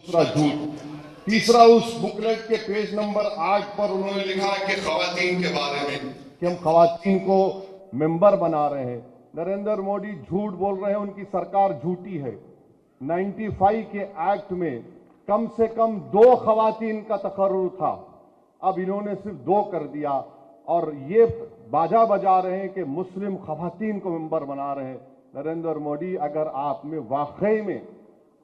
दूसरा झूठ। तीसरा, उस बुकलेट के पेज नंबर 8 पर उन्होंने लिखा कि खवातीन के बारे में कि हम खवातीन को मेंबर बना रहे हैं। नरेंद्र मोदी झूठ बोल रहे हैं, उनकी सरकार झूठी है। 95 के एक्ट में कम से कम 2 खवातीन का तकर्रुर था, अब इन्होंने सिर्फ 2 कर दिया और ये बाजा बजा रहे हैं कि मुस्लिम खवातीन को मेंबर बना रहे हैं। नरेंद्र मोदी, अगर आप में वाकई में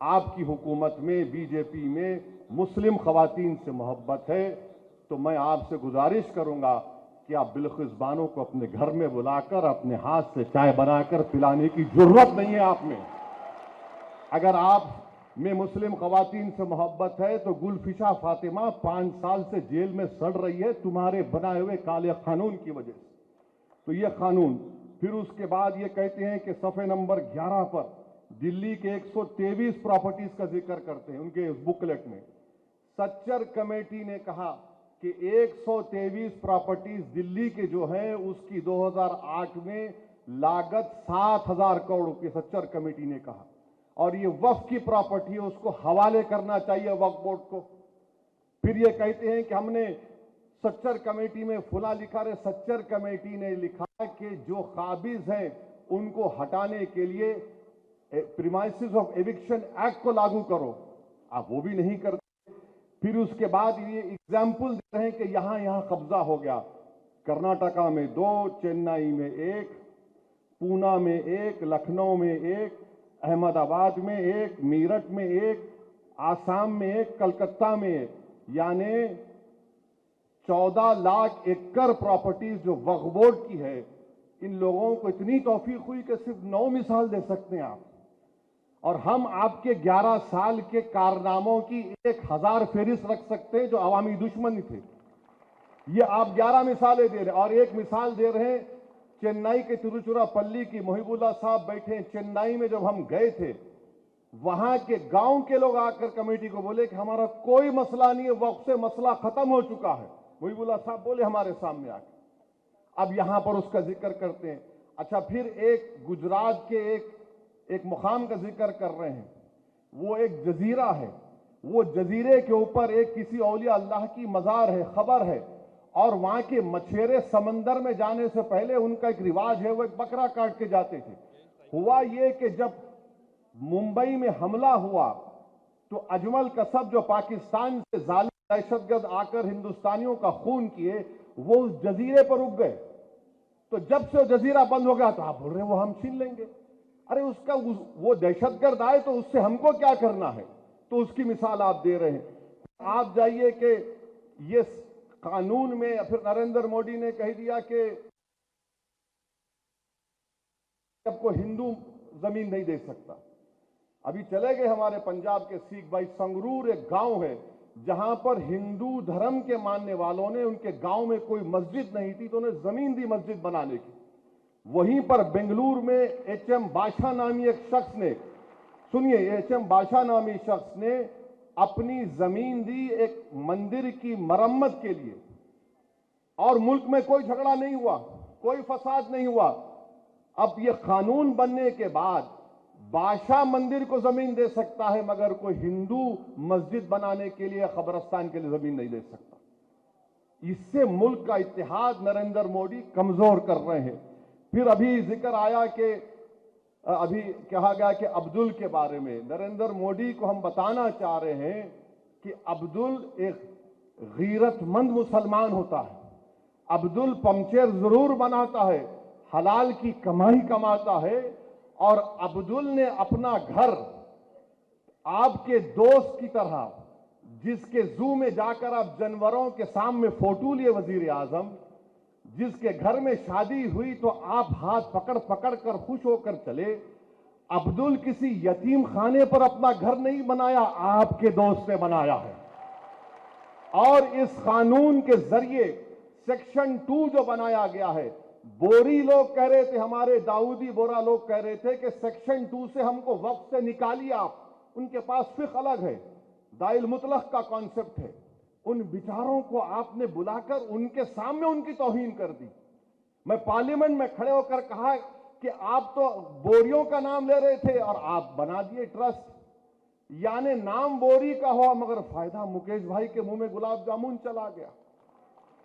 आपकी हुकूमत में बीजेपी में मुस्लिम खवातीन से मोहब्बत है तो मैं आपसे गुजारिश करूंगा कि आप बिल्किस बानो को अपने घर में बुलाकर अपने हाथ से चाय बनाकर पिलाने की जरूरत नहीं है आप में। अगर आप में मुस्लिम खवातीन से मोहब्बत है तो गुलफिशा फातिमा 5 साल से जेल में सड़ रही है तुम्हारे बनाए हुए काले कानून की वजह से। तो ये कानून, फिर उसके बाद ये कहते हैं कि सफ़े नंबर 11 पर दिल्ली के 123 प्रॉपर्टीज का जिक्र करते हैं उनके बुकलेट में। सच्चर कमेटी ने कहा कि 123 प्रॉपर्टीज दिल्ली के जो हैं उसकी 2008 में लागत 7,000 करोड़ रुपए सच्चर कमेटी ने कहा, और ये वक्फ की प्रॉपर्टी है, उसको हवाले करना चाहिए वक्फ बोर्ड को। फिर ये कहते हैं कि हमने सच्चर कमेटी में फुला लिखा है। सच्चर कमेटी ने लिखा कि जो काबिज हैं उनको हटाने के लिए प्रीमाइसेस ऑफ एविक्शन एक्ट को लागू करो, आप वो भी नहीं करते। फिर उसके बाद ये एग्जाम्पल दे रहे हैं कि यहां कब्जा हो गया। कर्नाटका में 2, चेन्नई में 1, पूना में 1, लखनऊ में 1, अहमदाबाद में 1, मीरठ में 1, आसाम में 1, कलकत्ता में 1, यानी 14 लाख एकड़ प्रॉपर्टीज जो वक्फ बोर्ड की है। इन लोगों को इतनी तौफीक हुई कि सिर्फ 9 मिसाल दे सकते हैं आप, और हम आपके 11 साल के कारनामों की 1000 फहरिस्त रख सकते हैं जो अवामी दुश्मनी थे। ये आप 11 मिसालें दे रहे हैं, और एक मिसाल दे रहे हैं चेन्नई के तिरुचिरापल्ली की। मोहिबुल्ला साहब बैठे हैं चेन्नई में, जब हम गए थे वहां के गांव के लोग आकर कमेटी को बोले कि हमारा कोई मसला नहीं है, वक्त से मसला खत्म हो चुका है। मोहिबुल्ला साहब बोले हमारे सामने आकर, अब यहां पर उसका जिक्र करते हैं। अच्छा, फिर एक गुजरात के एक मुकाम का जिक्र कर रहे हैं, वो एक जजीरा है, वो जजीरे के ऊपर एक किसी औलिया अल्लाह की मजार है, खबर है, और वहां के मछेरे समंदर में जाने से पहले उनका एक रिवाज है, वो एक बकरा काट के जाते थे। हुआ ये कि जब मुंबई में हमला हुआ तो अजमल कसब जो पाकिस्तान से जालिम दहशतगर्द आकर हिंदुस्तानियों का खून किए, वो उस जजीरे पर रुक गए। तो जब से जजीरा बंद हो गया तो आप बोल रहे हैं वो हम छीन लेंगे। अरे वो दहशतगर्द आए तो उससे हमको क्या करना है? तो उसकी मिसाल आप दे रहे हैं। आप जाइए कि ये कानून में फिर नरेंद्र मोदी ने कह दिया कि सबको हिंदू जमीन नहीं दे सकता। अभी चले गए हमारे पंजाब के सिख भाई, संगरूर एक गांव है जहां पर हिंदू धर्म के मानने वालों ने, उनके गांव में कोई मस्जिद नहीं थी तो उन्हें जमीन दी मस्जिद बनाने की। वहीं पर बेंगलुरु में एच.एम. बादशाह नामी एक शख्स ने, सुनिए, एच.एम. बादशाह नामी शख्स ने अपनी जमीन दी एक मंदिर की मरम्मत के लिए, और मुल्क में कोई झगड़ा नहीं हुआ, कोई फसाद नहीं हुआ। अब यह कानून बनने के बाद बादशाह मंदिर को जमीन दे सकता है, मगर कोई हिंदू मस्जिद बनाने के लिए, कब्रिस्तान के लिए जमीन नहीं दे सकता। इससे मुल्क का इत्तेहाद नरेंद्र मोदी कमजोर कर रहे हैं। फिर अभी जिक्र आया कि अभी कहा गया कि अब्दुल के बारे में, नरेंद्र मोदी को हम बताना चाह रहे हैं कि अब्दुल एक गीरतमंद मुसलमान होता है। अब्दुल पंचर जरूर बनाता है, हलाल की कमाई कमाता है, और अब्दुल ने अपना घर आपके दोस्त की तरह, जिसके जू में जाकर आप जानवरों के सामने फोटो लिए वजीर आजम, जिसके घर में शादी हुई तो आप हाथ पकड़ पकड़ कर खुश होकर चले, अब्दुल किसी यतीम खाने पर अपना घर नहीं बनाया, आपके दोस्त ने बनाया है। और इस कानून के जरिए सेक्शन 2 जो बनाया गया है, बोरी लोग कह रहे थे, हमारे दाऊदी बोरा लोग कह रहे थे कि सेक्शन 2 से हमको वक्त से निकालिए आप, उनके पास फिक्र अलग है, दाइल मुतलक का कॉन्सेप्ट है। उन विचारों को आपने बुलाकर उनके सामने उनकी तौहीन कर दी। मैं पार्लियामेंट में खड़े होकर कहा कि आप तो बोरियों का नाम ले रहे थे और आप बना दिए ट्रस्ट। यानी नाम बोरी का हुआ मगर फायदा मुकेश भाई के मुंह में गुलाब जामुन चला गया।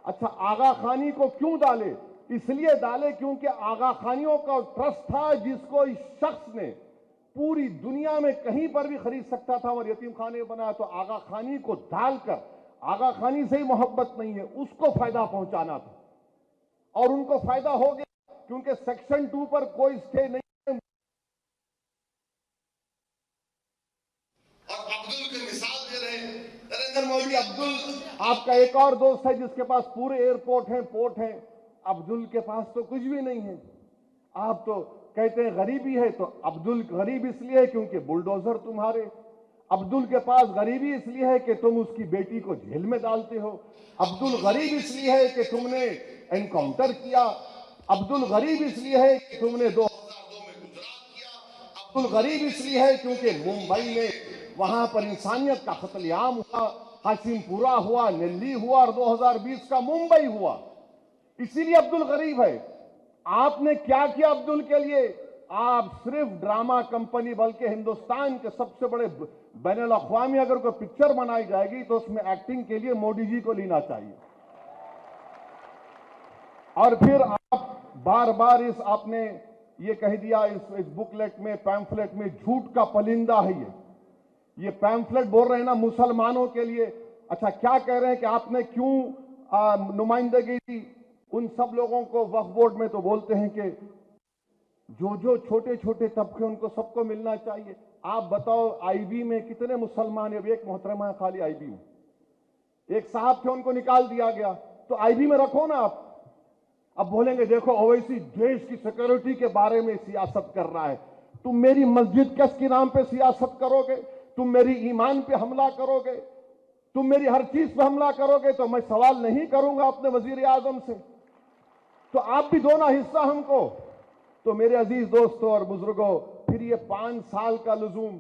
अच्छा, आगा खानी को क्यों डाले? इसलिए डाले क्योंकि आगा खानियों का ट्रस्ट था जिसको इस शख्स ने पूरी दुनिया में कहीं पर भी खरीद सकता था और यतीम खाने बनाया। तो आगा खानी को डालकर, आगा खानी से ही मोहब्बत नहीं है, उसको फायदा पहुंचाना था और उनको फायदा हो गया क्योंकि सेक्शन 2 पर कोई स्टे नहीं है। और अब्दुल की मिसाल दे रहे हैं नरेंद्र मोदी। अब्दुल आपका एक और दोस्त है जिसके पास पूरे एयरपोर्ट हैं, पोर्ट हैं। अब्दुल के पास तो कुछ भी नहीं है। आप तो कहते हैं गरीबी है, तो अब्दुल गरीब इसलिए है क्योंकि बुलडोजर तुम्हारे। अब्दुल के पास गरीबी इसलिए है कि तुम उसकी बेटी को जेल में डालते हो। अब्दुल गरीब इसलिए है कि तुमने एनकाउंटर किया। अब्दुल गरीब इसलिए है कि तुमने 2002 में गुजरात किया। अब्दुल गरीब इसलिए है क्योंकि मुंबई में वहां पर इंसानियत का कत्लेआम हुआ, हाशिमपुरा हुआ, नेल्ली हुआ और 2020 का मुंबई हुआ। इसीलिए अब्दुल गरीब है। आपने क्या किया अब्दुल के लिए? आप सिर्फ ड्रामा कंपनी, बल्कि हिंदुस्तान के सबसे बड़े बैनुल अक़वामी अगर कोई पिक्चर बनाई जाएगी तो उसमें एक्टिंग के लिए मोदी जी को लेना चाहिए। और फिर आप बार बार आपने ये कह दिया इस बुकलेट में, पैम्फलेट में, झूठ का पलिंदा है ये पैम्फलेट बोल रहे हैं ना मुसलमानों के लिए। अच्छा, क्या कह रहे हैं कि आपने क्यों नुमाइंदगी दी उन सब लोगों को वक्फ बोर्ड में? तो बोलते हैं कि जो छोटे छोटे तबके उनको सबको मिलना चाहिए। आप बताओ आईबी में कितने मुसलमान है? एक मोहतरमा खाली आईबी में, एक साहब थे उनको निकाल दिया गया। तो आईबी में रखो ना आप। अब बोलेंगे देखो ओवैसी देश की सिक्योरिटी के बारे में सियासत कर रहा है। तुम मेरी मस्जिद के नाम पे सियासत करोगे, तुम मेरी ईमान पे हमला करोगे, तुम मेरी हर चीज पे हमला करोगे, तो मैं सवाल नहीं करूंगा अपने वजीर आजम से। तो आप भी दो ना हिस्सा हमको। तो मेरे अजीज दोस्तों और बुजुर्गों, फिर ये 5 साल का लुजूम,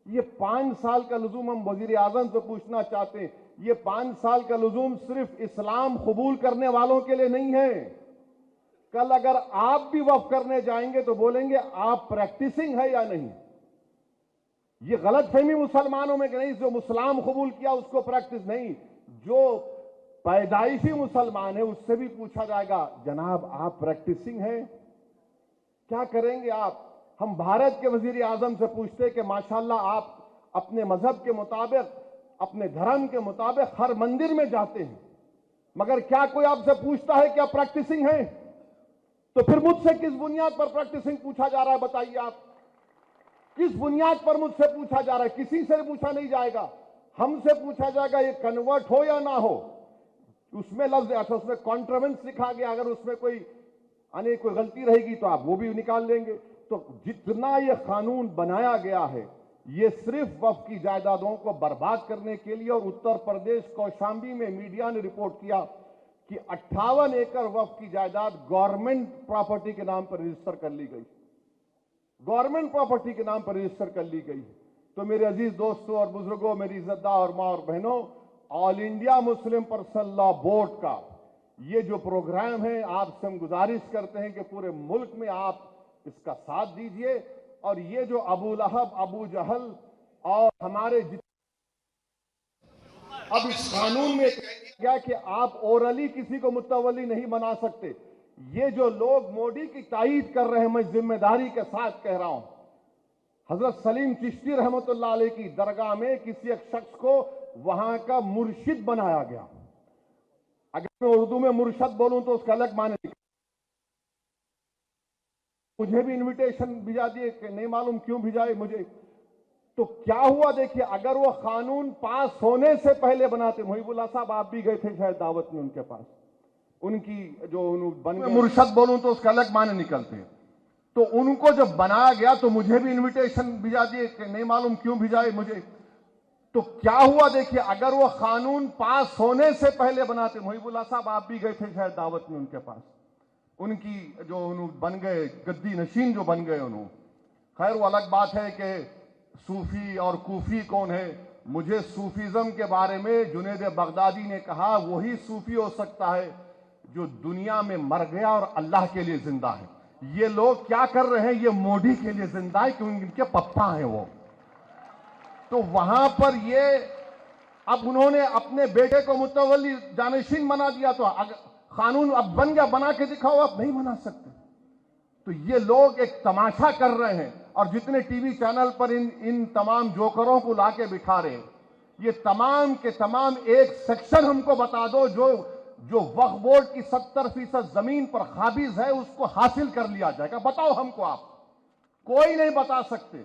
ये 5 साल का लुजूम हम वजीर आजम से पूछना चाहते हैं। ये 5 साल का लुजूम सिर्फ इस्लाम कबूल करने वालों के लिए नहीं है। कल अगर आप भी वक्फ करने जाएंगे तो बोलेंगे आप प्रैक्टिसिंग है या नहीं। ये गलतफहमी मुसलमानों में कि नहीं, जो मुसलाम कबूल किया उसको प्रैक्टिस नहीं। जो पैदाइशी मुसलमान है उससे भी पूछा जाएगा जनाब आप प्रैक्टिसिंग है, क्या करेंगे आप? हम भारत के वजीर आजम से पूछते कि माशाल्लाह आप अपने मजहब के मुताबिक, अपने धर्म के मुताबिक हर मंदिर में जाते हैं, मगर क्या कोई आपसे पूछता है कि आप प्रैक्टिसिंग है? तो फिर मुझसे किस बुनियाद पर प्रैक्टिसिंग पूछा जा रहा है? बताइए आप, किस बुनियाद पर मुझसे पूछा जा रहा है? किसी से पूछा नहीं जाएगा, हमसे पूछा जाएगा ये कन्वर्ट हो या ना हो। उसमें लफ्ज, अच्छा उसमें कॉन्ट्रावेंस लिखा गया, अगर उसमें कोई गलती रहेगी तो आप वो भी निकाल लेंगे। तो जितना ये कानून बनाया गया है ये सिर्फ वक्फ की जायदादों को बर्बाद करने के लिए। और उत्तर प्रदेश कौशाम्बी में मीडिया ने रिपोर्ट किया कि 58 एकड़ वक्फ की जायदाद गवर्नमेंट प्रॉपर्टी के नाम पर रजिस्टर कर ली गई, गवर्नमेंट प्रॉपर्टी के नाम पर रजिस्टर कर ली गई। तो मेरे अजीज दोस्तों और बुजुर्गों, मेरी इज्जतदार और मां और बहनों, all India Muslim personal law board का ये जो प्रोग्राम है, आपसे हम गुजारिश करते हैं कि पूरे मुल्क में आप इसका साथ दीजिए। और ये जो अबू लहब, अबू जहल और हमारे अब इस कानून में कह दिया गया कि आप ओरली किसी को मुतवल्ली नहीं बना सकते। ये जो लोग मोदी की तायीद कर रहे हैं, मैं जिम्मेदारी के साथ कह रहा हूं, हजरत सलीम चिश्ती रहमतुल्लाह अलैह की दरगाह में किसी एक शख्स को वहां का मुर्शिद बनाया गया। अगर मैं उर्दू में मुर्शद बोलूं तो उसका अलग माने। मुझे भी इनविटेशन भिजा दिए कि नहीं मालूम क्यों भिजाए मुझे। तो क्या हुआ देखिए, अगर वो कानून पास होने से पहले बनाते, मुहिबुल्लाह साहब आप भी गए थे शायद दावत में उनके पास, उनकी जो बन गए मुर्शद बोलूं तो उसका अलग माने निकलते हैं। तो उनको जब बनाया गया तो मुझे भी इनविटेशन भिजा दिए कि नहीं मालूम क्यों भिजाए मुझे। तो क्या हुआ देखिए, अगर वो कानून पास होने से पहले बनाते, मुहिबुल्लाह साहब आप भी गए थे शायद दावत में उनके पास, उनकी जो बन गए गद्दी नशीन जो बन गए उन्होंने। खैर वो अलग बात है कि सूफी और कूफी कौन है। मुझे सूफीज्म के बारे में जुनैद बगदादी ने कहा वही सूफी हो सकता है जो दुनिया में मर गया और अल्लाह के लिए जिंदा है। ये लोग क्या कर रहे हैं, ये मोदी के लिए जिंदा है क्योंकि इनके पप्पा हैं वो। تو وہاں پر یہ اب انہوں نے اپنے بیٹے کو متولی جانشین بنا دیا، تو قانون اب بن گیا، بنا کے دکھاؤ، آپ نہیں بنا سکتے. تو یہ لوگ ایک تماشا کر رہے ہیں، اور جتنے ٹی وی چینل پر ان تمام جوکروں کو لا کے بٹھا رہے ہیں، یہ تمام کے تمام ایک سیکشن ہم کو بتا دو جو وقف بورڈ کی 70% زمین پر قابض ہے، اس کو حاصل کر لیا جائے گا. بتاؤ ہم کو. آپ کوئی نہیں بتا سکتے.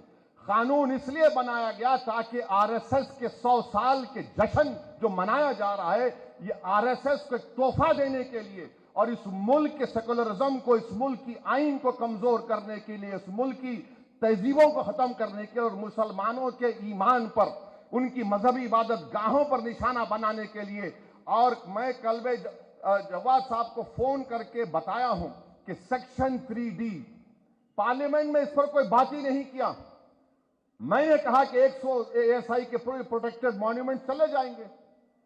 قانون اس لیے بنایا گیا تاکہ آر ایس ایس کے 100 سال کے جشن جو منایا جا رہا ہے، یہ آر ایس ایس کو ایک تحفہ دینے کے لیے، اور اس ملک کے سیکولرزم کو، اس ملک کی آئین کو کمزور کرنے کے لیے، اس ملک کی تہذیبوں کو ختم کرنے کے، اور مسلمانوں کے ایمان پر، ان کی مذہبی عبادت گاہوں پر نشانہ بنانے کے لیے. اور میں کلب جواد صاحب کو فون کر کے بتایا ہوں کہ سیکشن 3D پارلیمنٹ میں اس پر کوئی بات ہی نہیں کیا. میں نے کہا کہ 100 ASI کے پروٹیکٹڈ مانیومنٹ چلے جائیں گے.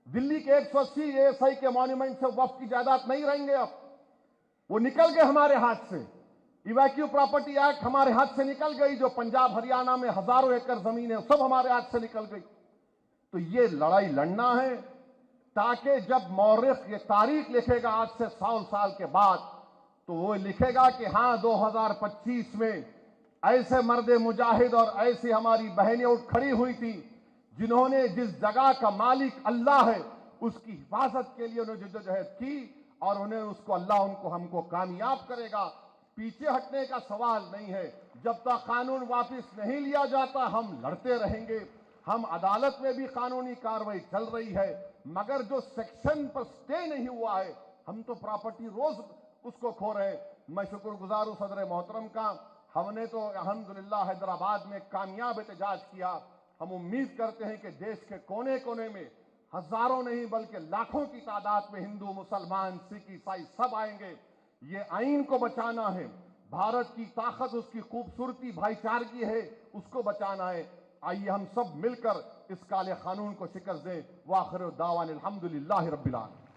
دلی کے 180 ASI کے مانیومنٹ سے وقف کی جائیداد نہیں رہیں گے. اب وہ نکل گئے ہمارے ہاتھ سے. ایویکیو پراپرٹی ایکٹ ہمارے ہاتھ سے نکل گئی، جو پنجاب ہریانہ میں ہزاروں ایکڑ زمین ہے سب ہمارے ہاتھ سے نکل گئی. تو یہ لڑائی لڑنا ہے تاکہ جب مورخ یہ تاریخ لکھے گا آج سے 100 سال کے بعد، تو وہ لکھے گا کہ ہاں 2025 میں ایسے مرد مجاہد اور ایسی ہماری بہنیں اٹھ کھڑی ہوئی تھی جنہوں نے جس جگہ کا مالک اللہ ہے اس کی حفاظت کے لیے انہوں نے جدوجہد کی، اور انہیں اس کو اللہ ہم کو کامیاب کرے گا. پیچھے ہٹنے کا سوال نہیں ہے. جب تک قانون واپس نہیں لیا جاتا ہم لڑتے رہیں گے. ہم عدالت میں بھی قانونی کارروائی چل رہی ہے، مگر جو سیکشن پر سٹے نہیں ہوا ہے، ہم تو پراپرٹی روز اس کو کھو رہے ہیں. میں شکر گزار ہوں صدر محترم کا. ہم نے تو الحمدللہ حیدرآباد میں کامیاب احتجاج کیا. ہم امید کرتے ہیں کہ دیش کے کونے کونے میں ہزاروں نہیں بلکہ لاکھوں کی تعداد میں ہندو، مسلمان، سکھ، عیسائی سب آئیں گے. یہ آئین کو بچانا ہے. بھارت کی طاقت، اس کی خوبصورتی بھائی چارگی ہے، اس کو بچانا ہے. آئیے ہم سب مل کر اس کالے قانون کو شکست دیں. وآخر دعوانا الحمدللہ رب العالمین.